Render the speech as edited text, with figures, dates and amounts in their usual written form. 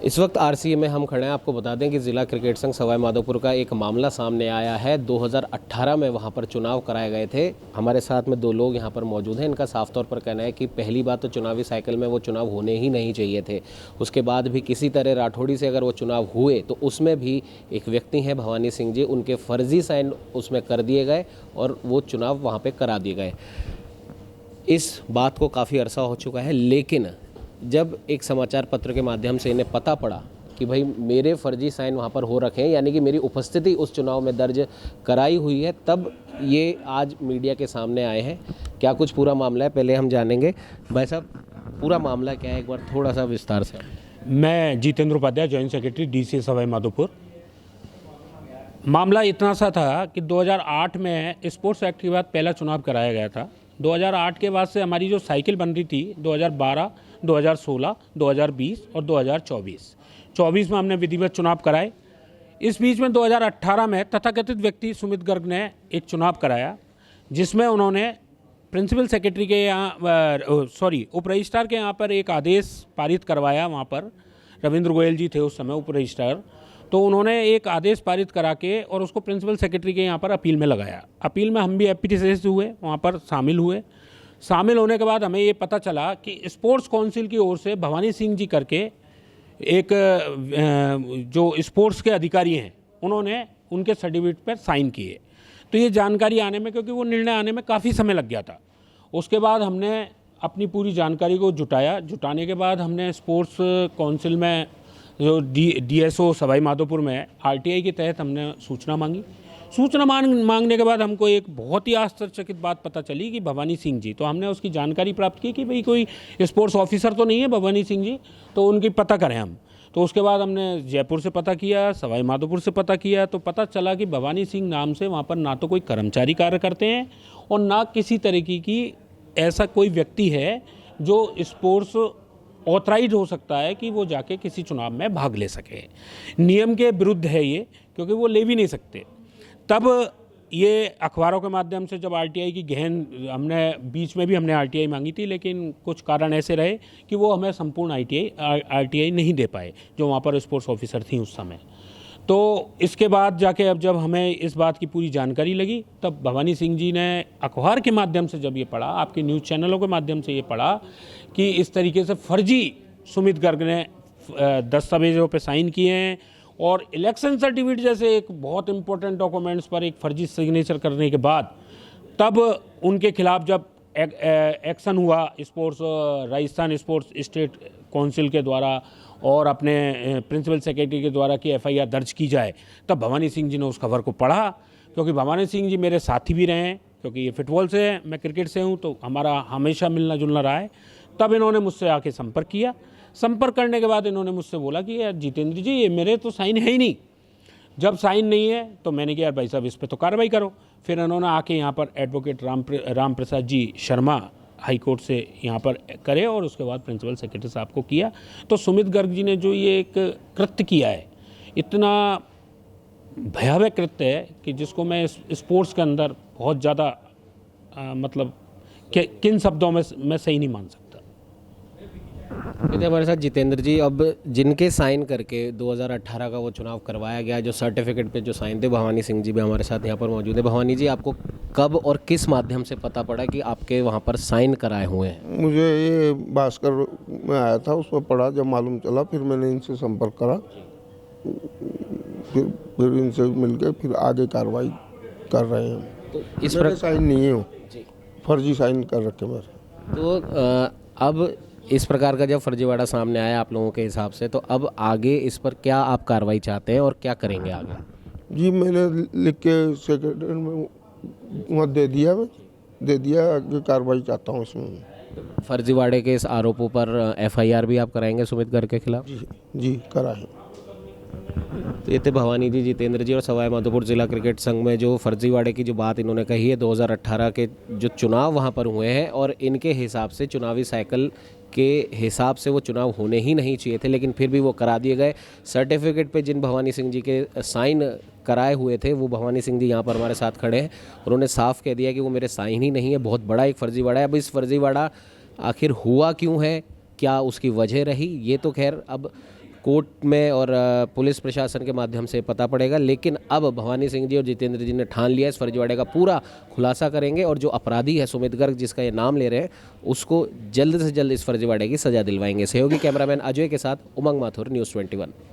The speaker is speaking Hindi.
इस वक्त आरसीए में हम खड़े हैं। आपको बता दें कि ज़िला क्रिकेट संघ सवाई माधोपुर का एक मामला सामने आया है। 2018 में वहां पर चुनाव कराए गए थे। हमारे साथ में दो लोग यहां पर मौजूद हैं। इनका साफ तौर पर कहना है कि पहली बात तो चुनावी साइकिल में वो चुनाव होने ही नहीं चाहिए थे। उसके बाद भी किसी तरह राठौड़ी से अगर वो चुनाव हुए तो उसमें भी एक व्यक्ति हैं भवानी सिंह जी, उनके फर्जी साइन उसमें कर दिए गए और वो चुनाव वहाँ पर करा दिए गए। इस बात को काफ़ी अरसा हो चुका है, लेकिन जब एक समाचार पत्र के माध्यम से इन्हें पता पड़ा कि भाई मेरे फर्जी साइन वहाँ पर हो रखे हैं, यानी कि मेरी उपस्थिति उस चुनाव में दर्ज कराई हुई है, तब ये आज मीडिया के सामने आए हैं। क्या कुछ पूरा मामला है पहले हम जानेंगे। भाई साहब, पूरा मामला क्या है, एक बार थोड़ा सा विस्तार से। मैं Jitendra Upadhyay, joint secretary DC Sawai Madhopur. मामला इतना सा था कि 2008 में स्पोर्ट्स एक्ट के बाद पहला चुनाव कराया गया था। 2008 के बाद से हमारी जो साइकिल बन रही थी 2012, 2016, 2020 और 2024 में हमने विधिवत चुनाव कराए। इस बीच में 2018 में तथाकथित व्यक्ति सुमित गर्ग ने एक चुनाव कराया, जिसमें उन्होंने प्रिंसिपल सेक्रेटरी के यहाँ उप रजिस्ट्रार के यहाँ पर एक आदेश पारित करवाया। वहाँ पर रविंद्र गोयल जी थे उस समय उप रजिस्ट्रार, तो उन्होंने एक आदेश पारित करा के और उसको प्रिंसिपल सेक्रेटरी के यहाँ पर अपील में लगाया। अपील में हम भी एपीटी सदस्य हुए, वहाँ पर शामिल हुए। शामिल होने के बाद हमें ये पता चला कि स्पोर्ट्स काउंसिल की ओर से भवानी सिंह जी करके एक जो स्पोर्ट्स के अधिकारी हैं, उन्होंने उनके सर्टिफिकेट पर साइन किए। तो ये जानकारी आने में, क्योंकि वो निर्णय आने में काफ़ी समय लग गया था, उसके बाद हमने अपनी पूरी जानकारी को जुटाने के बाद हमने स्पोर्ट्स काउंसिल में जो डीएसओ सवाई माधोपुर में आरटीआई के तहत हमने सूचना मांगी। सूचना मांगने के बाद हमको एक बहुत ही आश्चर्यचकित बात पता चली कि भवानी सिंह जी, तो हमने उसकी जानकारी प्राप्त की कि भाई कोई स्पोर्ट्स ऑफिसर तो नहीं है भवानी सिंह जी, तो उनकी पता करें हम। तो उसके बाद हमने जयपुर से पता किया, सवाई माधोपुर से पता किया, तो पता चला कि भवानी सिंह नाम से वहाँ पर ना तो कोई कर्मचारी कार्य करते हैं और ना किसी तरीके की ऐसा कोई व्यक्ति है जो स्पोर्ट्स ऑथराइज हो सकता है कि वो जाके किसी चुनाव में भाग ले सके। नियम के विरुद्ध है ये, क्योंकि वो ले भी नहीं सकते। तब ये अखबारों के माध्यम से जब आरटीआई की गहन हमने बीच में भी हमने आरटीआई मांगी थी, लेकिन कुछ कारण ऐसे रहे कि वो हमें संपूर्ण आरटीआई नहीं दे पाए जो वहाँ पर स्पोर्ट्स ऑफिसर थी उस समय। तो इसके बाद जाके अब जब हमें इस बात की पूरी जानकारी लगी, तब भवानी सिंह जी ने अखबार के माध्यम से जब ये पढ़ा, आपके न्यूज़ चैनलों के माध्यम से ये पढ़ा कि इस तरीके से फर्जी सुमित गर्ग ने दस्तावेजों पे साइन किए हैं और इलेक्शन सर्टिफिकेट जैसे एक बहुत इंपॉर्टेंट डॉक्यूमेंट्स पर एक फर्जी सिग्नेचर करने के बाद तब उनके खिलाफ जब एक्शन हुआ sports Rajasthan sports state council के द्वारा और अपने प्रिंसिपल सेक्रेटरी के द्वारा कि एफआईआर दर्ज की जाए, तब भवानी सिंह जी ने उस खबर को पढ़ा। क्योंकि भवानी सिंह जी मेरे साथी भी रहे हैं, क्योंकि ये फुटबॉल से है, मैं क्रिकेट से हूँ, तो हमारा हमेशा मिलना जुलना रहा है। तब इन्होंने मुझसे आके संपर्क किया। संपर्क करने के बाद इन्होंने मुझझसे बोला कि यार जितेंद्र जी, ये मेरे तो साइन है ही नहीं। जब साइन नहीं है तो मैंने कहा यार भाई साहब इस पर तो कार्रवाई करो। फिर इन्होंने आके यहाँ पर advocate Ram Prasad ji Sharma high court से यहाँ पर करे और उसके बाद प्रिंसिपल सेक्रेटरी साहब को किया। तो सुमित गर्ग जी ने जो ये एक कृत्य किया है, इतना भयावह कृत्य है कि जिसको मैं स्पोर्ट्स के अंदर बहुत ज़्यादा मतलब किन शब्दों में मैं सही नहीं मान सकता। देखिए हमारे साथ जितेंद्र जी, अब जिनके साइन करके 2018 का वो चुनाव करवाया गया, जो सर्टिफिकेट पे जो साइन थे, भवानी सिंह जी भी हमारे साथ यहाँ पर मौजूद है। भवानी जी, आपको कब और किस माध्यम से पता पड़ा कि आपके वहाँ पर साइन कराए हुए हैं? मुझे ये भास्कर में आया था, उस पर पढ़ा, जब मालूम चला फिर मैंने इनसे संपर्क करा, फिर इनसे मिलकर फिर आगे कार्रवाई कर रहे हैं। तो इस मेरे साइन नहीं है, फर्जी साइन कर रखे मेरे। तो अब इस प्रकार का जब फर्जीवाड़ा सामने आया आप लोगों के हिसाब से, तो अब आगे इस पर क्या आप कार्रवाई चाहते हैं और क्या करेंगे आगे? जी, मैंने लिख के सेक्रेटरी में वहाँ दे दिया, आगे कार्रवाई चाहता हूँ इसमें। फर्जीवाड़े के इस आरोपों पर एफआईआर भी आप कराएंगे सुमित गर्ग के खिलाफ? जी कराएं। तो ये थे भवानी जी, जितेंद्र जी और सवाई माधोपुर जिला क्रिकेट संघ में जो फर्जीवाड़े की जो बात इन्होंने कही है, 2018 के जो चुनाव वहाँ पर हुए हैं और इनके हिसाब से चुनावी साइकिल के हिसाब से वो चुनाव होने ही नहीं चाहिए थे, लेकिन फिर भी वो करा दिए गए। सर्टिफिकेट पे जिन भवानी सिंह जी के साइन कराए हुए थे, वो भवानी सिंह जी यहाँ पर हमारे साथ खड़े हैं। उन्होंने साफ कह दिया कि वो मेरे साइन ही नहीं है। बहुत बड़ा एक फर्जीवाड़ा है। अब इस फर्जीवाड़ा आखिर हुआ क्यों है, क्या उसकी वजह रही, ये तो खैर अब कोर्ट में और पुलिस प्रशासन के माध्यम से पता पड़ेगा। लेकिन अब भवानी सिंह जी और जितेंद्र जी ने ठान लिया इस फर्जीवाड़े का पूरा खुलासा करेंगे और जो अपराधी है सुमित गर्ग जिसका ये नाम ले रहे हैं उसको जल्द से जल्द इस फर्जीवाड़े की सजा दिलवाएंगे। सहयोगी कैमरामैन अजय के साथ उमंग माथुर, न्यूज़ 21।